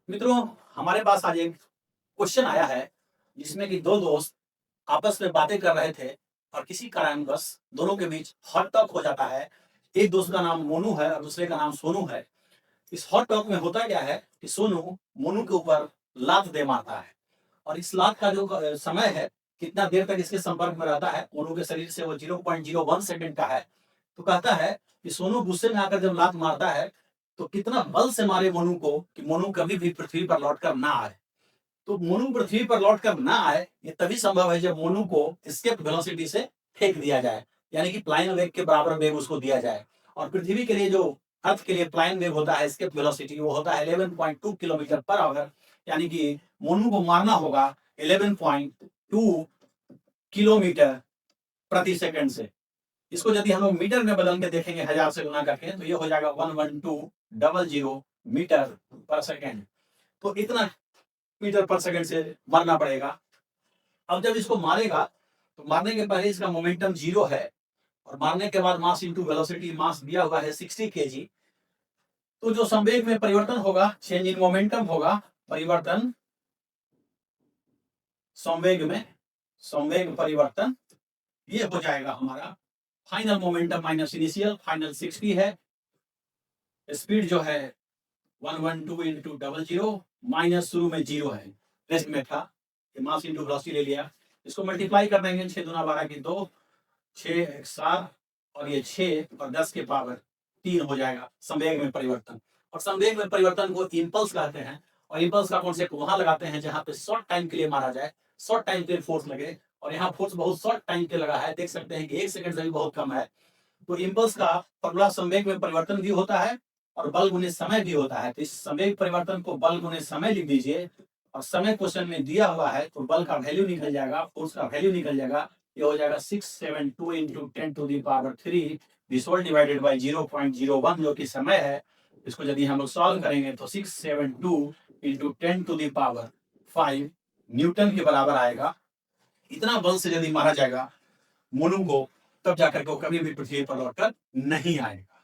मित्रों, हमारे पास आज एक क्वेश्चन आया है जिसमें कि दो दोस्त आपस में बातें कर रहे थे और किसी कारणवश दोनों के बीच हॉट टॉक हो जाता है। एक दोस्त का नाम मोनू है और दूसरे का नाम सोनू है। इस हॉट टॉक में होता क्या है कि सोनू मोनू के ऊपर लात दे मारता है और इस लात का जो समय है, कितना देर तक इसके संपर्क में रहता है मोनू के शरीर से, वो 0.01 सेकंड का है। तो कहता है कि सोनू गुस्से में आकर जब लात मारता है तो कितना बल से मारे मोनू को कि मोनू कभी भी पृथ्वी पर लौटकर ना आए। तो मोनू पृथ्वी पर लौटकर ना आए ये तभी संभव है जब मोनू को एस्केप वेलोसिटी से फेंक दिया जाए, यानी कि प्लाइन वेग के बराबर वेग उसको दिया जाए। और पृथ्वी के लिए जो अर्थ के लिए प्लाइन वेग होता है, एस्केप वेलोसिटी, वो होता है 11.2 किलोमीटर पर आवर। यानी कि मोनू को मारना होगा 11.2 किलोमीटर प्रति सेकंड से। इसको यदि हम लोग मीटर में बदल के देखेंगे, 1000 से गुना करके, तो ये हो जाएगा 11200 मीटर पर सेकंड। तो इतना मीटर पर सेकंड से मारना पड़ेगा। अब जब इसको मारेगा तो मारने के पहले इसका मोमेंटम 0 है और मारने के बाद मास इंटू वेलोसिटी, मास दिया हुआ है 60 केजी। तो जो संवेग में परिवर्तन होगा, चेंज इन मोमेंटम होगा, परिवर्तन संवेग में, संवेग परिवर्तन, ये हो जाएगा हमारा final momentum minus initial. Final 60 है, स्पीड जो है 112 इंटू 00 माइनस शुरू में 0 है, रेस्ट में था, मास इंटू वेलोसिटी ले लिया। इसको मल्टीप्लाई कर देंगे, 6 दूना 12 की 2, 6 7 और ये 6 और 10 के पावर 3 हो जाएगा संवेग में परिवर्तन। और संवेग में परिवर्तन को इम्पल्स कहते हैं। और इम्पल्स का कॉन्सेप्ट वहां लगाते हैं जहां पे शॉर्ट टाइम के लिए मारा जाए, शॉर्ट टाइम के लिए फोर्स लगे। और यहाँ फोर्स बहुत शॉर्ट टाइम के लगा है, देख सकते हैं कि 1 सेकंड से भी बहुत कम है। तो इम्पल्स का फॉर्मूला संवेग में परिवर्तन भी होता है और बल गुने समय भी होता है। तो इस संवेग परिवर्तन को बल गुने समय लिख दीजिए और समय क्वेश्चन में दिया हुआ है तो बल का वैल्यू निकल जाएगा, फोर्स का वैल्यू निकल जाएगा। ये हो जाएगा 672 into 10 to the power 3 this whole divided by 0.01 जो कि समय है। इसको यदि हम लोग सॉल्व करेंगे तो 672 into 10 to the power 5 newton के बराबर आएगा। इतना बल से यदि मारा जाएगा मोनू को, तब जाकर के वो कभी भी पृथ्वी पर लौटकर नहीं आएगा।